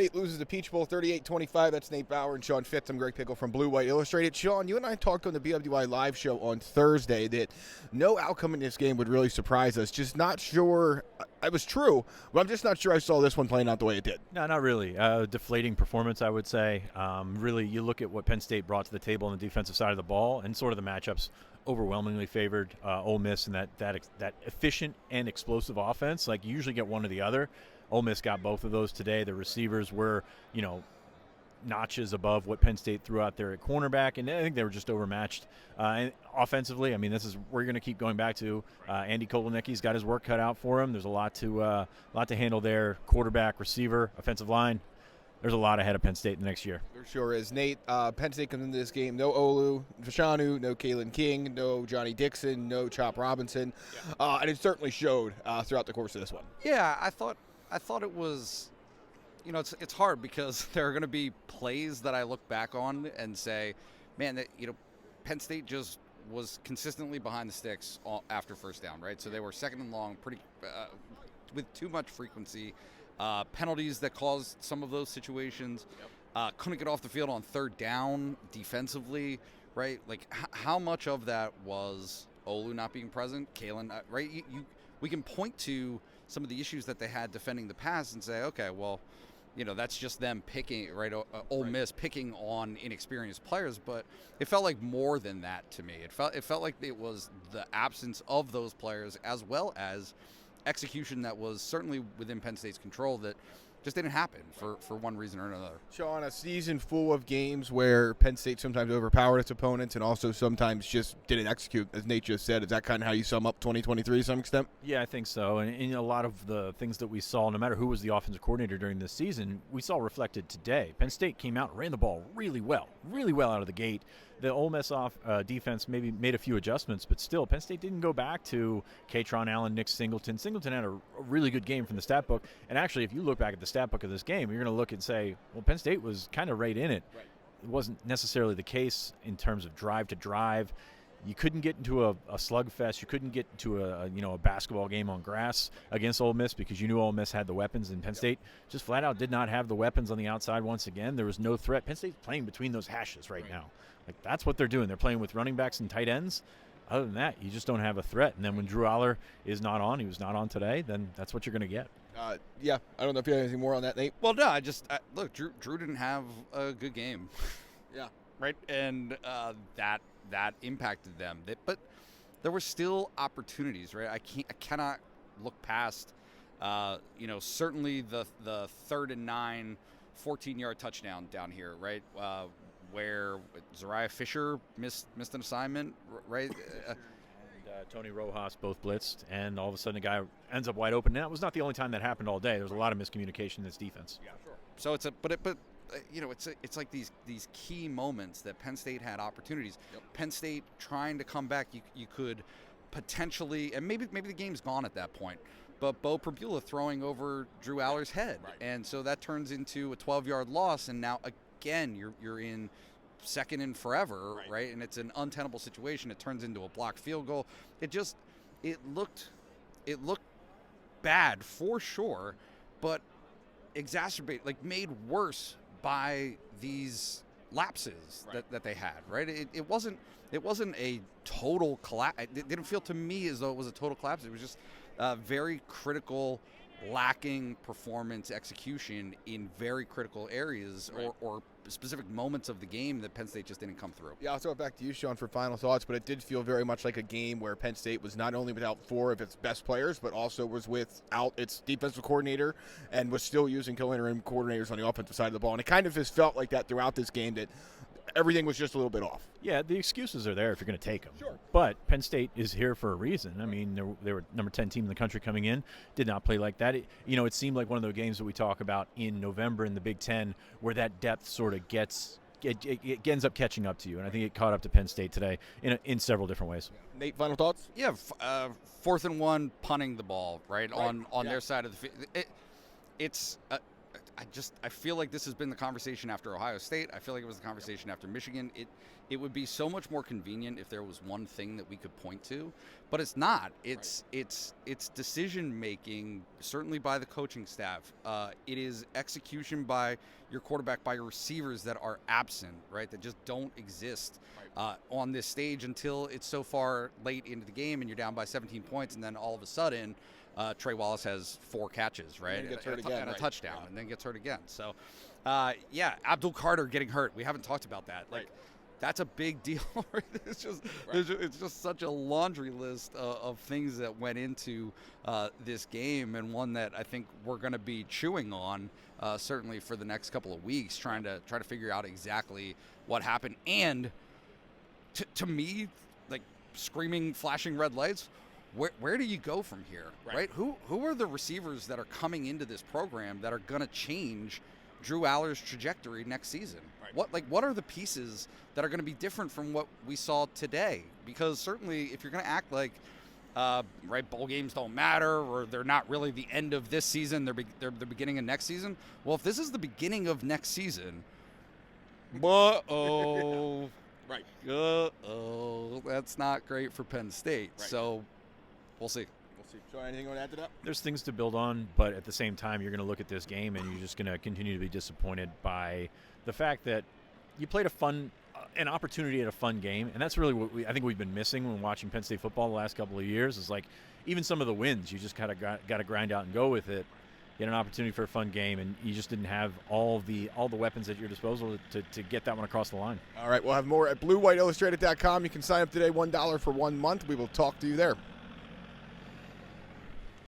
State loses the Peach Bowl 38-25. That's Nate Bauer and Sean Fitz. I'm Greg Pickle from Blue White Illustrated. Sean, you and I talked on the BWI live show on Thursday that no outcome in this game would really surprise us. Just not sure. It was true, but I'm just not sure I saw this one playing out the way it did. No, not really. Deflating performance, I would say. Really, you look at what Penn State brought to the table on the defensive side of the ball, and sort of the matchups overwhelmingly favored Ole Miss and that efficient and explosive offense. Like, you usually get one or the other. Ole Miss got both of those today. The receivers were, notches above what Penn State threw out there at cornerback, and I think they were just overmatched. And offensively, I mean, this is we're going to keep going back to. Andy Kotelnicki's got his work cut out for him. There's a lot to handle there. Quarterback, receiver, offensive line. There's a lot ahead of Penn State in the next year. There sure is. Nate, Penn State comes into this game. No Olu Fashanu, no Kalen King, no Johnny Dixon, no Chop Robinson. Yeah. And it certainly showed throughout the course of this one. Yeah, I thought it was, it's hard because there are going to be plays that I look back on and say, man, that Penn State just was consistently behind the sticks after first down, right? So they were second and long, pretty with too much frequency. Penalties that caused some of those situations. Yep. Couldn't get off the field on third down defensively, right? Like, how much of that was Olu not being present, Kalen, right? We can point to some of the issues that they had defending the pass and say, okay, well, that's just them picking, right? Ole Miss picking on inexperienced players, but it felt like more than that to me. It felt like it was the absence of those players as well as execution that was certainly within Penn State's control that just didn't happen for one reason or another. Sean, a season full of games where Penn State sometimes overpowered its opponents and also sometimes just didn't execute, as Nate just said. Is that kind of how you sum up 2023 to some extent? Yeah, I think so. And a lot of the things that we saw, no matter who was the offensive coordinator during this season, we saw reflected today. Penn State came out and ran the ball really well out of the gate. The Ole Miss defense maybe made a few adjustments, but still, Penn State didn't go back to Katron Allen, Nick Singleton. Singleton had a really good game from the stat book. And actually, if you look back at the stat book of this game, you're going to look and say, well, Penn State was kind of right in it. Right. It wasn't necessarily the case in terms of drive to drive. You couldn't get into a slugfest. You couldn't get into a basketball game on grass against Ole Miss because you knew Ole Miss had the weapons, and Penn State just flat out did not have the weapons on the outside once again. There was no threat. Penn State's playing between those hashes right now. Like, that's what they're doing. They're playing with running backs and tight ends. Other than that, you just don't have a threat. And then when Drew Aller is not on, he was not on today, then that's what you're going to get. Yeah, I don't know if you have anything more on that, Nate. Well, no, look, Drew didn't have a good game. Yeah. Right? And that impacted them. But there were still opportunities, right? I cannot look past, certainly the 3rd and 9, 14-yard touchdown down here, right? Where Zariah Fisher missed an assignment, right? Tony Rojas both blitzed, and all of a sudden a guy ends up wide open. Now, it was not the only time that happened all day. There was a lot of miscommunication in this defense. Yeah, sure. So it's like these key moments that Penn State had opportunities. Yep. Penn State trying to come back. You could potentially, and maybe the game's gone at that point, but Bo Prabula throwing over Drew Aller's head, right. And so that turns into a 12-yard loss, and now again you're in second and forever, right? And it's an untenable situation. It turns into a blocked field goal. It looked bad for sure, but made worse by these lapses that they had, right? It wasn't a total collapse. It didn't feel to me as though it was a total collapse. It was just very critical, lacking performance execution in very critical areas, right. or specific moments of the game that Penn State just didn't come through. Yeah, I'll throw it back to you, Sean, for final thoughts, but it did feel very much like a game where Penn State was not only without 4 of its best players, but also was without its defensive coordinator and was still using co-interim coordinators on the offensive side of the ball. And it kind of has felt like that throughout this game, that everything was just a little bit off. Yeah, the excuses are there if you're going to take them. Sure. But Penn State is here for a reason. I mean, they were number 10 team in the country coming in, did not play like that. It seemed like one of those games that we talk about in November in the Big Ten where that depth sort of it ends up catching up to you, and I think it caught up to Penn State today in several different ways. Nate, final thoughts? Yeah, 4th and 1, punting the ball, right. On their side of the field. I feel like this has been the conversation after Ohio State. I feel like it was the conversation after Michigan. It would be so much more convenient if there was one thing that we could point to, but it's not. It's decision making, certainly by the coaching staff. It is execution by your quarterback, by your receivers that are absent, right? That just don't exist on this stage until it's so far late into the game and you're down by 17 points, and then all of a sudden Trey Wallace has 4 catches, right? And gets hurt again, and a right. touchdown, and then gets hurt again. So, Abdul Carter getting hurt. We haven't talked about that. Like, that's a big deal. It's just such a laundry list of things that went into this game, and one that I think we're going to be chewing on certainly for the next couple of weeks, trying to figure out exactly what happened. And to me, like, screaming, flashing red lights. Where do you go from here, right? Who are the receivers that are coming into this program that are going to change Drew Aller's trajectory next season? Right. What are the pieces that are going to be different from what we saw today? Because certainly, if you're going to act like bowl games don't matter, or they're not really the end of this season, they're the beginning of next season. Well, if this is the beginning of next season, whoa, right? That's not great for Penn State. Right. So. We'll see. So anything you want to add to that? There's things to build on, but at the same time, you're going to look at this game and you're just going to continue to be disappointed by the fact that you played an opportunity at a fun game, and that's really what I think we've been missing when watching Penn State football the last couple of years. Is like even some of the wins, you just kind of got to grind out and go with it. You had an opportunity for a fun game, and you just didn't have all the weapons at your disposal to get that one across the line. All right, we'll have more at BlueWhiteIllustrated.com. You can sign up today, $1 for 1 month. We will talk to you there.